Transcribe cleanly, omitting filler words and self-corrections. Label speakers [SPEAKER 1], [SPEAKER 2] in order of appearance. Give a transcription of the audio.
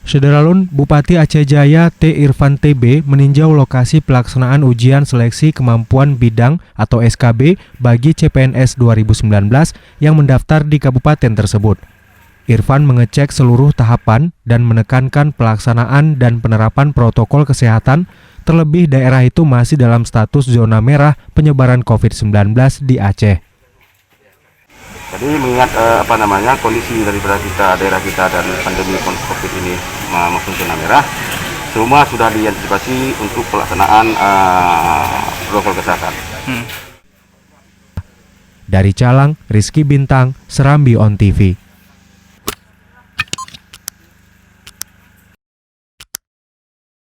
[SPEAKER 1] Sederalun, Bupati Aceh Jaya T. Irfan TB meninjau lokasi pelaksanaan ujian seleksi kemampuan bidang atau SKB bagi CPNS 2019 yang mendaftar di kabupaten tersebut. Irfan mengecek seluruh tahapan dan menekankan pelaksanaan dan penerapan protokol kesehatan, terlebih daerah itu masih dalam status zona merah penyebaran COVID-19 di Aceh.
[SPEAKER 2] Jadi mengingat kondisi daripada daerah kita dan pandemi COVID ini maupun zona merah, semua sudah diantisipasi untuk pelaksanaan protokol kesehatan.
[SPEAKER 1] Dari Calang, Rizky Bintang, Serambi On TV.